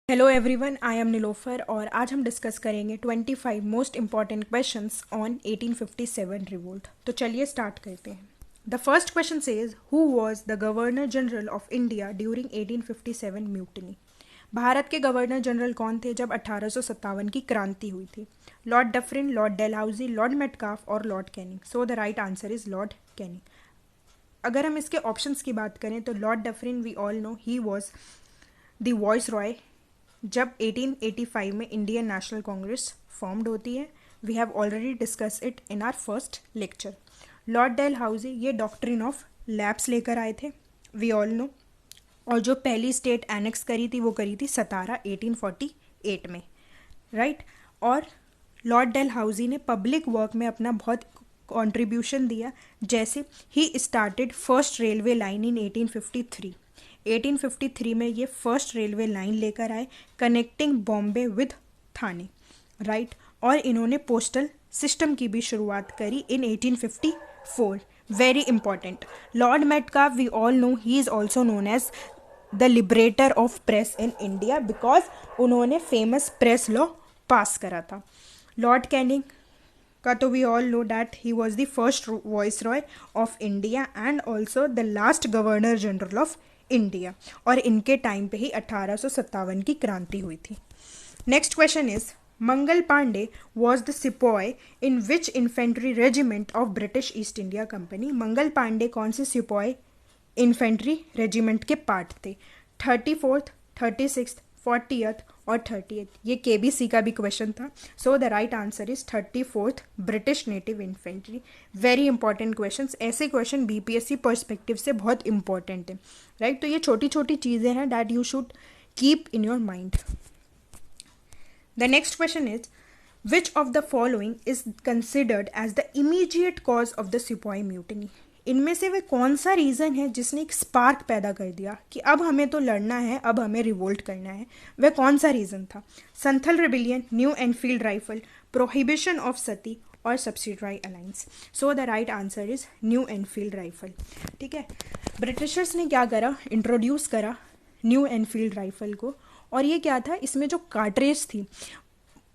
Hello everyone, I am Nilofar और आज हम डिस्कस करेंगे 25 most important questions on 1857 revolt. तो चलिए स्टार्ट करते हैं। The first question says who was the governor general of India during 1857 mutiny. Bharat के गवर्नर जनरल कौन थे जब 1857 की क्रांति हुई थी? Lord Dufferin, Lord Dalhousie, Lord Metcalfe और Lord Canning. So the right answer is Lord Canning. अगर हम इसके ऑप्शंस की बात करें तो Lord Dufferin, we all know, he was the viceroy जब 1885 में इंडियन नेशनल कांग्रेस फॉर्म्ड होती है। We have already discuss it in our first lecture. Lord Dalhousie ये डॉक्ट्रिन ऑफ लैप्स लेकर आए थे, वी ऑल नो, और जो पहली स्टेट एनेक्स करी थी वो करी थी सतारा 1848 में, राइट। और लॉर्ड डेलहाउजी ने पब्लिक वर्क में अपना बहुत कंट्रीब्यूशन दिया, जैसे ही started first railway line in 1853। 1853 में ये फर्स्ट रेलवे लाइन लेकर आए connecting Bombay with Thane, right. और इन्होंने पोस्टल सिस्टम की भी शुरुआत करी in 1854। Very important. Lord Metcalfe, we all know, he is also known as the liberator of press in India because उन्होंने फेमस प्रेस लॉ पास करा था। लॉर्ड कैनिंग का तो we all know that he was the first voice Roy of India and also the last governor general of India, और इनके time पे ही 1857 की क्रांति हुई थी। Next question is Mangal Pandey was the sepoy in which infantry regiment of British East India Company. Mangal Pandey कौन से sepoy infantry regiment के पार्ट थे? 34th, 36th, 40th और 30th। ये केबीसी का भी क्वेश्चन था। सो the right answer is 34th British native infantry. Very important question. ऐसे क्वेश्चन बीपीएससी पर्सपेक्टिव से बहुत इंपॉर्टेंट है, राइट। तो ये छोटी छोटी चीज़ें हैं that you should keep in your mind. The next question is which of the following is considered as the immediate cause of the sepoy mutiny. इनमें से वह कौन सा रीज़न है जिसने एक स्पार्क पैदा कर दिया कि अब हमें तो लड़ना है, अब हमें रिवोल्ट करना है? वह कौन सा रीज़न था? Santhal rebellion, new Enfield rifle, prohibition of sati और subsidiary alliance. So the right answer is new Enfield rifle, ठीक है। ब्रिटिशर्स ने क्या करा? इंट्रोड्यूस करा न्यू एनफील्ड राइफल को, और ये क्या था? इसमें जो कार्ट्रेज थी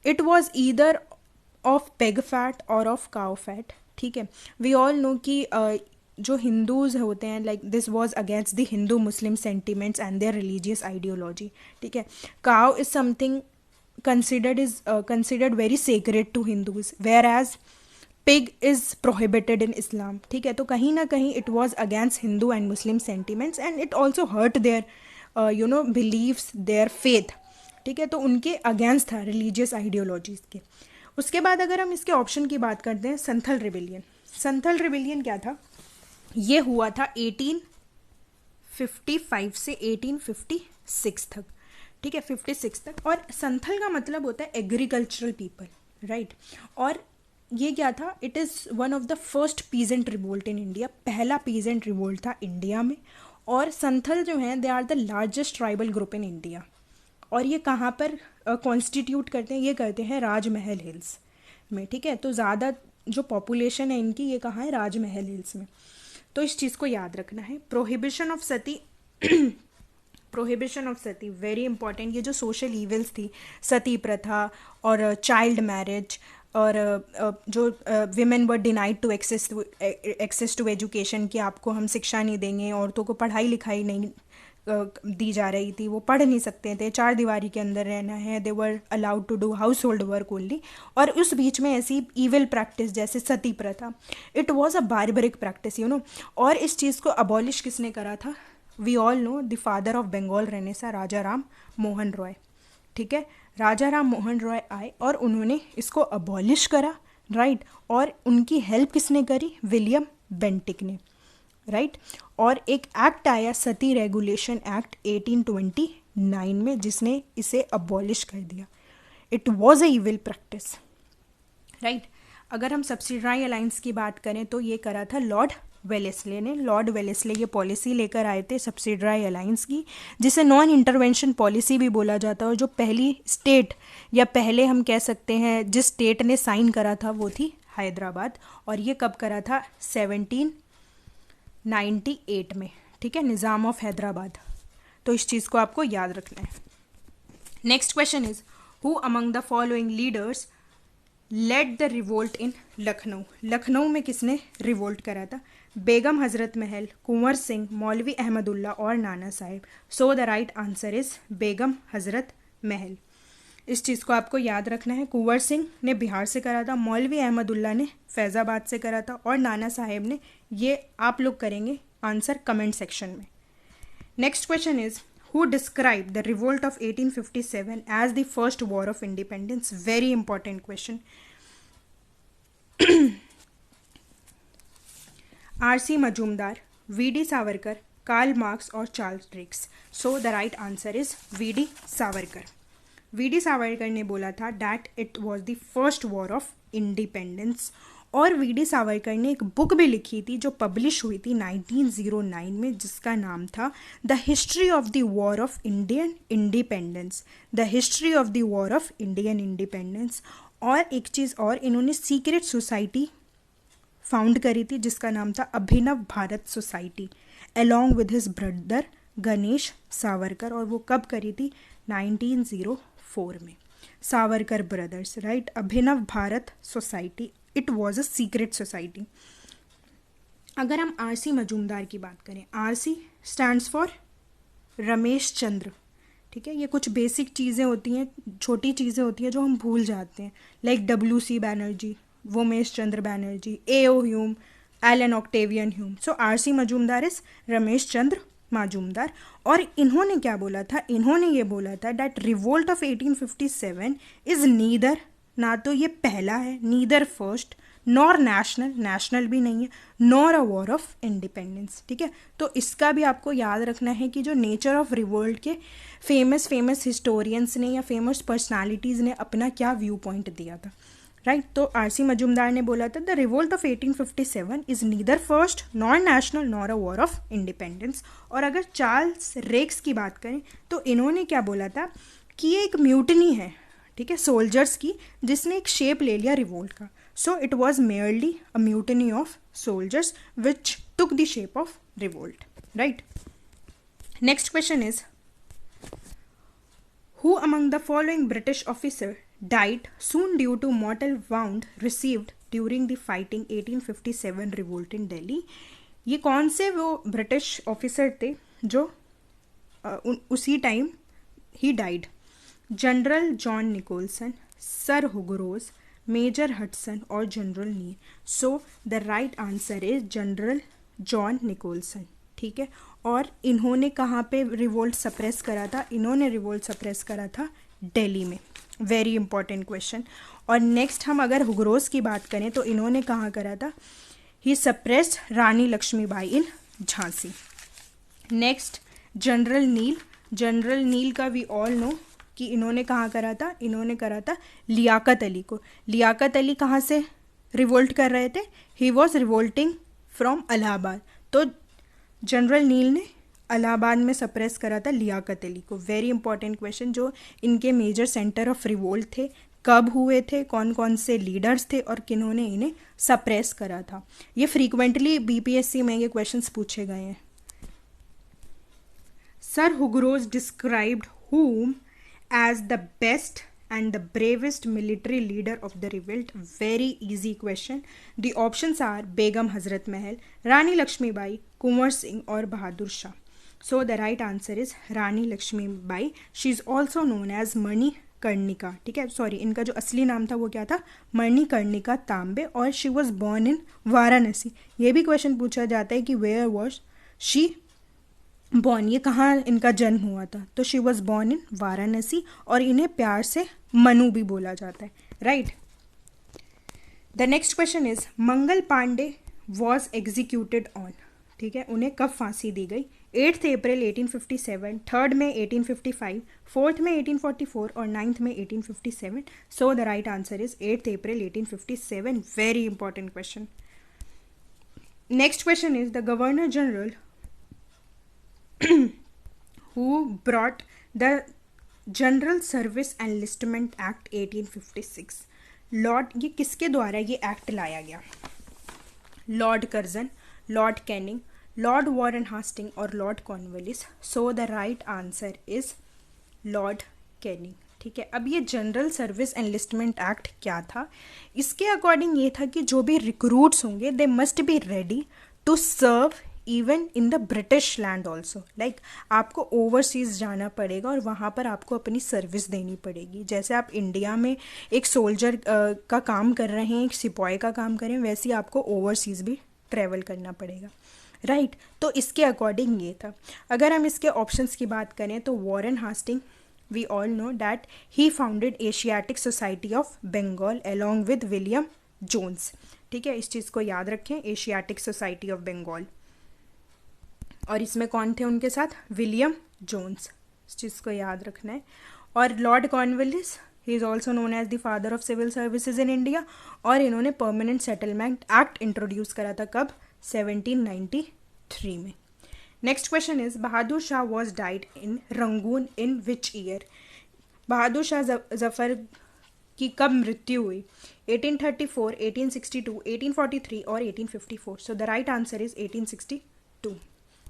it was either of peg fat और ऑफ काउ फैट, ठीक है। वी ऑल नो कि जो हिंदूज़ होते हैं, like this was against the Hindu Muslim sentiments and there religious ideology, ठीक है। Cow is something considered very sacred to Hindus, whereas pig is prohibited in Islam, ठीक है। तो कहीं ना कहीं it was against Hindu and Muslim sentiments and it also hurt their beliefs, their faith, ठीक है। तो उनके अगेंस्ट था religious ideologies के। उसके बाद अगर हम इसके ऑप्शन की बात करते हैं, संथल रिबिलियन। संथल रिबिलियन क्या था? ये हुआ था 1855 से 1856 तक, ठीक है, 56 तक। और संथल का मतलब होता है एग्रीकल्चरल पीपल, राइट। और ये क्या था? It is one of the first peasant revolt in India. पहला पीजेंट रिवोल्ट था इंडिया में। और संथल जो हैं they are the largest tribal group in India. और ये कहाँ पर कॉन्स्टिट्यूट करते हैं? ये करते हैं राजमहल हिल्स में, ठीक है। तो ज़्यादा जो पॉपुलेशन है इनकी ये कहाँ है? राजमहल हिल्स में। तो इस चीज़ को याद रखना है। Prohibition of Sati prohibition of Sati very important. ये जो सोशल इवल्स थी, सती प्रथा और चाइल्ड मैरिज, और जो women were denied to access to education, कि आपको हम शिक्षा नहीं देंगे, औरतों को पढ़ाई लिखाई नहीं दी जा रही थी, वो पढ़ नहीं सकते थे, चार दीवारी के अंदर रहना है, they were allowed to do household work only. और उस बीच में ऐसी ईविल प्रैक्टिस जैसे सती प्रथा, it was a barbaric practice, और इस चीज़ को अबॉलिश किसने करा था? We all know the father of Bengal renaissance, Raja Ram Mohan Roy, ठीक है। राजा राम मोहन रॉय आए और उन्होंने इसको अबॉलिश करा, राइट। और उनकी हेल्प किसने करी? विलियम बेंटिक ने, राइट। और एक एक्ट आया, सती रेगुलेशन एक्ट 1829 में, जिसने इसे अबॉलिश कर दिया। It was a evil practice, right. अगर हम सब्सिडारी अलायंस की बात करें तो ये करा था लॉर्ड वेलेस्ले ने। लॉर्ड वेलेस्ले ये पॉलिसी लेकर आए थे सब्सिडारी अलायंस की, जिसे नॉन इंटरवेंशन पॉलिसी भी बोला जाता है। और जो पहली स्टेट, या पहले हम कह सकते हैं जिस स्टेट ने साइन करा था, वो थी हैदराबाद। और ये कब करा था? 1798 में, ठीक है, निज़ाम ऑफ हैदराबाद। तो इस चीज़ को आपको याद रखना है। Next question is who among the following leaders led the revolt in Lucknow. Lucknow में किसने रिवोल्ट करा था? बेगम हजरत महल, कुंवर सिंह, मौलवी अहमदुल्ला और Nana Sahib. So the right answer is Begum Hazrat Mahal. इस चीज़ को आपको याद रखना है। कुंवर सिंह ने बिहार से करा था, मौलवी अहमदुल्ला ने फैज़ाबाद से करा था और नाना साहिब ने, ये आप लोग करेंगे आंसर कमेंट सेक्शन में। Next question is who described the revolt of 1857 as the first war of independence? Very important question. R.C. Majumdar, V.D. Savarkar, Karl Marx और Charles Drake. So the right answer is V.D. Savarkar. V.D. Savarkar ने बोला था that it was the first war of independence. और VD. Savarkar ने एक book भी लिखी थी जो पब्लिश हुई थी 1909 में, जिसका नाम था the history of the war of Indian independence. The history of the war of Indian independence. और एक चीज़ और, इन्होंने सीक्रेट सोसाइटी फाउंड करी थी जिसका नाम था Abhinav Bharat society along with his brother Ganesh Savarkar. और वो कब करी थी? 1904 में। Savarkar brothers, right. Abhinav Bharat society, it was a secret society. अगर हम आर.सी. मजूमदार की बात करें, R C. Stands for Ramesh Chandra, ठीक है। ये कुछ बेसिक चीज़ें होती हैं, छोटी चीज़ें होती हैं जो हम भूल जाते हैं, like W.C. Banerjee, Womesh Chandra Banerjee, A.O. Hume, Allan Octavian Hume. So R C. Majumdar is Ramesh Chandra Majumdar. और इन्होंने क्या बोला था? इन्होंने ये बोला था that revolt of 1857 is neither, ना तो ये पहला है, neither first, nor national, national भी नहीं है, nor a war of independence, ठीक है। तो इसका भी आपको याद रखना है कि जो नेचर ऑफ रिवोल्ट के फेमस हिस्टोरियंस ने या फेमस पर्सनालिटीज़ ने अपना क्या व्यू पॉइंट दिया था, राइट। तो आर.सी. मजूमदार ने बोला था the revolt of 1857 is neither first nor national nor a war of independence. और अगर चार्ल्स रेक्स की बात करें तो इन्होंने क्या बोला था कि ये एक म्यूटनी है, ठीक है, सोल्जर्स की, जिसने एक शेप ले लिया रिवोल्ट का। So it was merely a mutiny of soldiers which took the shape of revolt, right. Next question is who among the following British officer died soon due to mortal wound received during the fighting 1857 revolt in Delhi? ये कौन से वो British officer थे जो उसी time ही died? General John Nicholson, Sir Hugh Rose, Major Hudson और General Neill. So the right answer is General John Nicholson, ठीक है। और इन्होंने कहाँ पे रिवोल्ट सप्रेस करा था? इन्होंने रिवोल्ट सप्रेस करा था दिल्ली में। Very important question. और नेक्स्ट हम अगर हुगरोज की बात करें तो इन्होंने कहाँ करा था? ही सप्रेस्ड रानी लक्ष्मीबाई इन झांसी। नेक्स्ट जनरल नील, जनरल नील का वी ऑल नो कि इन्होंने कहाँ करा था? इन्होंने करा था लियाकत अली को। लियाकत अली कहाँ से रिवोल्ट कर रहे थे? He was revolting from Allahabad. तो जनरल नील ने इलाहाबाद में सप्रेस करा था लियाकत अली को। Very important question. जो इनके मेजर सेंटर ऑफ रिवोल्ट थे, कब हुए थे, कौन कौन से लीडर्स थे और किन्होंने इन्हें सप्रेस करा था, ये फ्रीक्वेंटली BPSC में ये क्वेश्चंस पूछे गए हैं। Sir Hugh Rose described whom as the best and the bravest military leader of the revolt? Very easy question. The options are Begum Hazrat Mahal, Rani Lakshmibai, Kunwar Singh और Bahadur Shah. So the right answer is Rani Lakshmibai. She is also known as Manikarnika, ठीक है। Sorry, इनका जो असली नाम था वो क्या था? मणिकर्णिका तांबे। और she was born in Varanasi. ये भी क्वेश्चन पूछा जाता है कि वेयर वॉज शी बॉर्न, ये कहाँ इनका जन्म हुआ था? तो she was born in Varanasi और इन्हें प्यार से मनु भी बोला जाता है, right. The next question is Mangal Pandey was executed on, ठीक है, उन्हें कब फांसी दी गई? 8 अप्रैल 1857, 3 मई 1855, 4 मई 1844 और 9 May 1857. So the right answer is 8 April 1857. Very important question. Next question is the governor general who brought the General Service Enlistment Act 1856. Lord, ये किसके द्वारा ये एक्ट लाया गया? Lord Curzon, Lord Canning, Lord Warren Hastings और Lord Cornwallis. So the right answer is Lord Canning. ठीक है, अब ये जनरल सर्विस एनलिस्टमेंट एक्ट क्या था? इसके अकॉर्डिंग ये था कि जो भी रिक्रूट्स होंगे they must be ready to serve even in the British land also. Like आपको ओवरसीज जाना पड़ेगा और वहाँ पर आपको अपनी सर्विस देनी पड़ेगी. जैसे आप इंडिया में एक सोल्जर का काम कर रहे हैं, एक सिपॉय का काम कर रहे हैं, वैसे ही आपको ओवरसीज भी ट्रेवल करना पड़ेगा. राइट तो इसके अकॉर्डिंग ये था. अगर हम इसके ऑप्शंस की बात करें तो Warren Hastings, we all know that he founded Asiatic Society of Bengal along with William Jones. ठीक है, इस चीज़ को याद रखें, एशियाटिक सोसाइटी ऑफ बंगाल. और इसमें कौन थे उनके साथ? William Jones. इस चीज़ को याद रखना है. और Lord Cornwallis, he is also known as the father of civil services in India. और इन्होंने परमानेंट सेटलमेंट एक्ट इंट्रोड्यूस करा था कब? 1793 में. Next question is Bahadur Shah was died in Rangoon in which year? बहादुर शाह जफर की कब मृत्यु हुई? 1834, 1862, 1843 और 1854. So the right answer is 1862.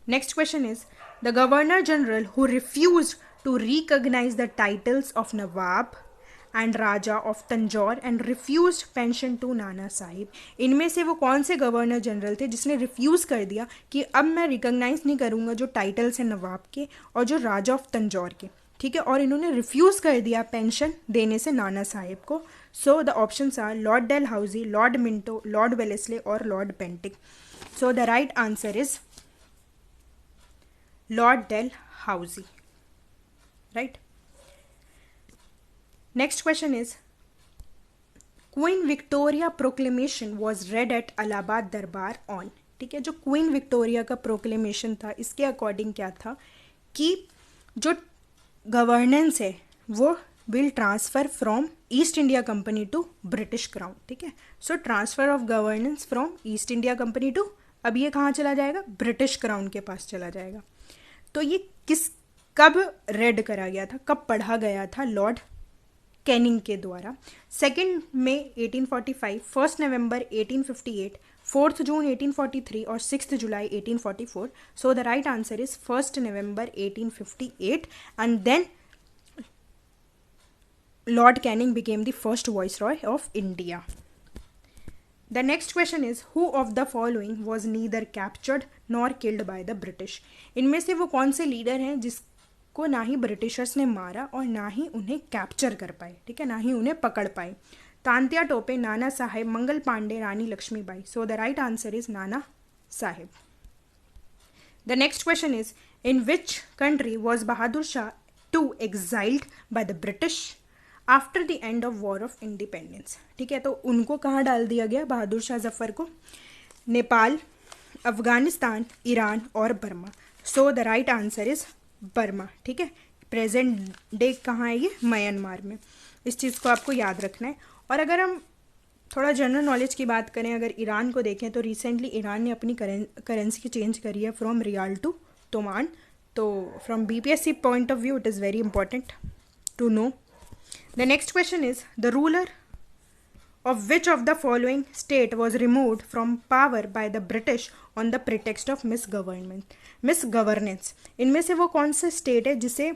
Next question is the Governor General who refused to recognize the titles of Nawab and Raja of Tanjore and refused pension to Nana Sahib. इनमें से वो कौन से गवर्नर जनरल थे जिसने refuse कर दिया कि अब मैं रिकॉग्नाइज नहीं करूँगा जो टाइटल्स हैं नवाब के और जो राजा ऑफ तंजौर के. ठीक है, और इन्होंने रिफ्यूज़ कर दिया पेंशन देने से नाना साहिब को. So the options are Lord Dalhousie, Lord Minto, Lord Wellesley और Lord Bentinck. So the right answer is Lord Dalhousie. Right. Next question is Queen Victoria proclamation was read at Allahabad Darbar on. ठीक है, जो queen Victoria का proclamation था इसके according क्या था कि जो गवर्नेंस है वो will transfer from East India Company to British crown. ठीक है, so transfer of governance from East India Company to, अब ये कहाँ चला जाएगा? ब्रिटिश क्राउन के पास चला जाएगा. तो ये कब रेड करा गया था, कब पढ़ा गया था? लॉर्ड कैनिंग के द्वारा. 2 मई 1845, 1 नवंबर 1858, 4 जून 1843 और 6 जुलाई 1844. So the right answer is 1 नवंबर 1858 and then Lord Canning became the first viceroy of India. The next question is who of the following was neither captured nor killed by the British? इनमें से वो कौन से leader हैं जिसको ना ही Britishers ने मारा और ना ही उन्हें कैप्चर कर पाए? ठीक है, ना ही उन्हें पकड़ पाए. Tatya Tope, Nana Sahib, Mangal Pandey, Rani Laxmibai. So the right answer is Nana Sahib. The next question is in which country was Bahadur Shah II exiled by the British after the end of war of independence? ठीक है, तो उनको कहाँ डाल दिया गया बहादुर शाह जफर को? नेपाल, अफगानिस्तान, ईरान और Burma. So the right answer is Burma. ठीक है, प्रेजेंट डे कहाँ है? ये म्यांमार में. इस चीज़ को आपको याद रखना है. और अगर हम थोड़ा जनरल नॉलेज की बात करें, अगर ईरान को देखें तो रिसेंटली ईरान ने अपनी करेंसी चेंज करी है फ्रॉम रियाल टू तोमान. तो from BPSC point of view it is very important to know. The next question is the ruler of which of the following state was removed from power by the British on the pretext of misgovernance? इनमें से वो कौन सा state है जिसे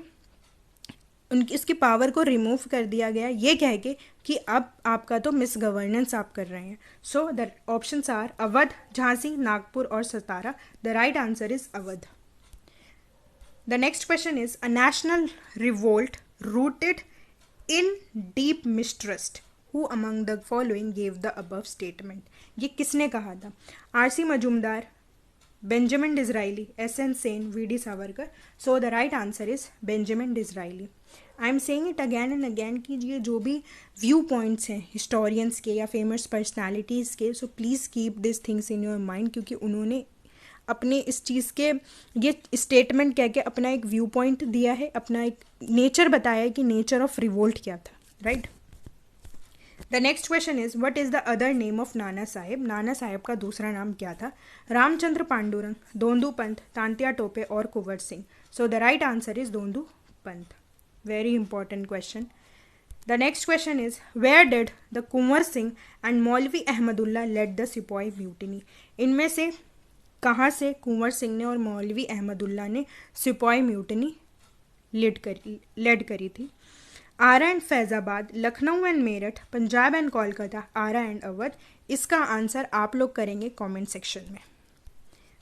इसकी power को remove कर दिया गया ये कह के कि अब आपका तो मिस गवर्नेंस आप कर रहे हैं? So the options are Awadh, Jhansi, Nagpur और Satara. The right answer is Awadh. The next question is a national revolt rooted in deep mistrust, who among the following gave the above statement? ये किसने कहा था? RC Majumdar, Benjamin Disraeli, SN Sen, VD Savarkar. So the right answer is Benjamin Disraeli. I am saying it again and again कि ये जो भी view points हैं historians के या फेमस पर्सनैलिटीज़ के, so please keep this things in your mind, क्योंकि उन्होंने अपने इस चीज़ के ये स्टेटमेंट कह के अपना एक व्यू पॉइंट दिया है, अपना एक नेचर बताया है कि नेचर ऑफ रिवोल्ट क्या था. Right. The next question is what is the other name of Nana Sahib? Nana Sahib का दूसरा नाम क्या था? रामचंद्र पांडुरंग, दोंदू पंत, तांत्या टोपे और Kunwar Singh. So the right answer is Dhondu Pant. Very important question. The next question is where did the Kunwar Singh and Maulvi ahmaduilah led the sepoy mutiny? इनमें से कहाँ से कुंवर सिंह ने और मौलवी अहमदुल्ला ने सिपाही म्यूटनी लेड करी थी? Arrah and Faizabad, Lucknow and Meerut, Punjab and Kolkata, Arrah and Awadh. इसका आंसर आप लोग करेंगे कमेंट सेक्शन में।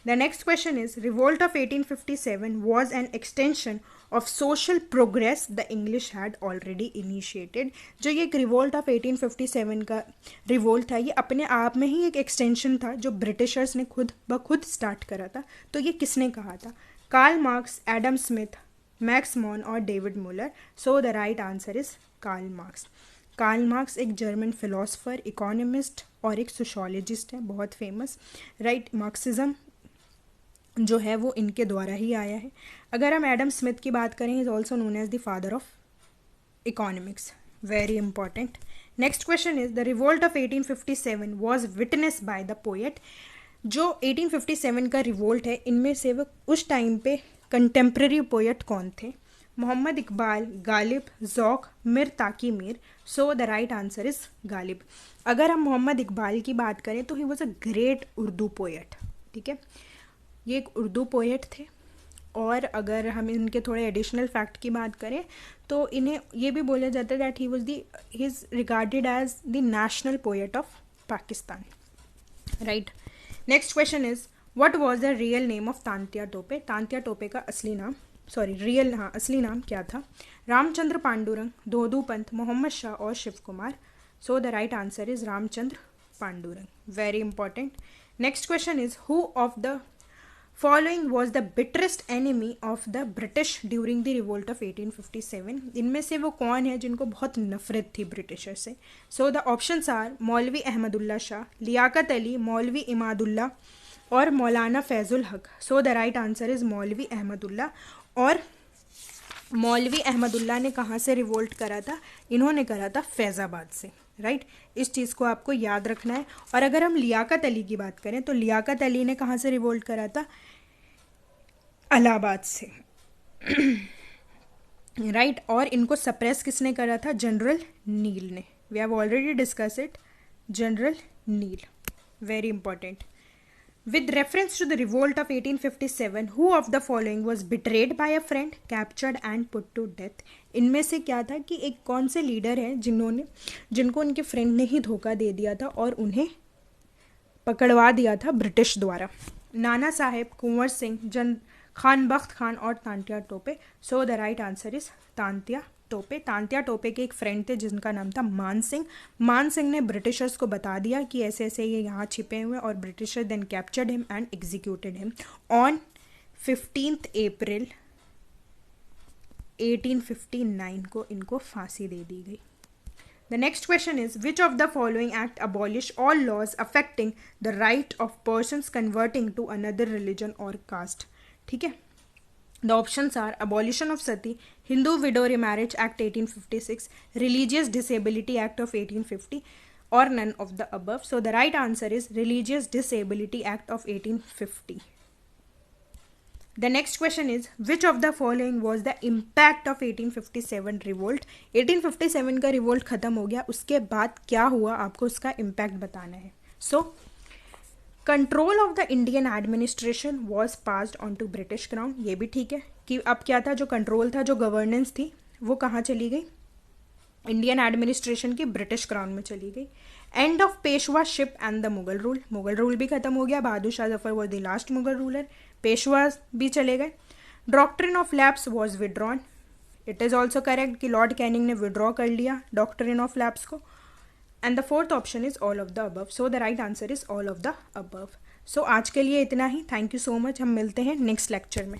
The next question is revolt of 1857 was an extension of social progress the English had already initiated. जो ये रिवोल्ट ऑफ 1857 का रिवोल्ट था, ये अपने आप में ही एक एक्सटेंशन था जो ब्रिटिशर्स ने खुद ब खुद स्टार्ट करा था। तो ये किसने कहा था? Karl Marx, Adam Smith, Max Mon और David Muller. So the right answer is Karl Marx. Karl Marx एक जर्मन फिलोसफर, इकोनॉमिस्ट और एक सोशोलॉजिस्ट है, बहुत फेमस। राइट, मार्क्सिज्म जो है वो इनके द्वारा ही आया है। अगर हम एडम स्मिथ की बात करें, is also known as the father of economics, very important. Next question is the revolt of 1857 was witness by the poet. जो 1857 का रिवोल्ट है, इनमें से वो उस टाइम पे कंटेम्प्रेरी पोएट कौन थे? मोहम्मद इकबाल, गालिब, ज़ौक़, मीर ताकी मीर। सो the right answer is Ghalib. अगर हम मोहम्मद इकबाल की बात करें तो he was a great Urdu poet. ठीक है, ये एक उर्दू पोएट थे। और अगर हम इनके थोड़े एडिशनल फैक्ट की बात करें तो इन्हें ये भी बोला जाता है that he is regarded as the national poet of Pakistan. Right, next question is what was the real name of Tantya Tope. Tantya Tope का असली नाम असली नाम क्या था? रामचंद्र पांडुरंग, दोदू पंत, मोहम्मद शाह और Shiv Kumar. So the right answer is Ramchandra Pandurang, very important. Next question is who of the following was the bitterest enemy of the British during the revolt of 1857। इनमें से वो कौन है जिनको बहुत नफरत थी ब्रिटिशर से? सो द ऑप्शंस आर मौलवी अहमदुल्ला शाह, लियाकत अली, मौलवी इमादुल्ला और मौलाना फैजुल हक। सो द राइट आंसर इज मौलवी अहमदुल्ला। और मौलवी अहमदुल्ला ने कहाँ से रिवोल्ट करा था? इन्होंने करा था फैज़ाबाद से। राइट, इस चीज़ को आपको याद रखना है। और अगर हम लियाकत अली की बात करें तो लियाकत अली ने कहाँ से रिवोल्ट करा था? इलाहाबाद से। राइट, और इनको सप्रेस किसने करा था? जनरल नील ने। We have already discuss it, general Neill, very important. With reference to the revolt of 1857, who of the following was betrayed by a friend, captured and put to death? इनमें से क्या था कि एक कौन से leader हैं जिनको उनके फ्रेंड ने ही धोखा दे दिया था और उन्हें पकड़वा दिया था ब्रिटिश द्वारा? नाना साहेब, कुंवर सिंह, खान बख्त खान और तांत्या टोपे। सो the right answer is Tantya Tope. Tantya Tope के एक फ्रेंड थे जिनका नाम था मान सिंह। मान सिंह ने ब्रिटिशर्स को बता दिया कि ऐसे ऐसे ये यहाँ छिपे हुए, और britisher then captured him and executed him on 15 April 1859 को इनको फांसी दे दी गई। The next question is which of the following act abolish all laws affecting the right of persons converting to another religion और कास्ट? ठीक है, the options are abolition of sati, Hindu widow remarriage act 1856, religious disability act of 1850, or none of the above. So the right answer is religious disability act of 1850. The next question is which of the following was the impact of 1857 revolt? 1857 का revolt खत्म हो गया, उसके बाद क्या हुआ आपको उसका इम्पैक्ट बताना है। So control of the Indian administration was passed on to British crown. ये भी ठीक है कि अब क्या था, जो कंट्रोल था, जो गवर्नेंस थी, वो कहाँ चली गई? इंडियन एडमिनिस्ट्रेशन की ब्रिटिश क्राउन में चली गई। End of Peshwa ship and the Mughal rule, Mughal rule भी खत्म हो गया। Bahadur Shah Zafar was the last Mughal ruler, Peshwa भी चले गए। Doctrine of lapse was withdrawn. It is also correct कि लॉर्ड कैनिंग ने विड्रॉ कर लिया डॉक्ट्रिन ऑफ लैप्स को। And the fourth option is all of the above. So the right answer is all of the above. So आज के लिए इतना ही. Thank you so much. हम मिलते हैं नेक्स्ट लेक्चर में.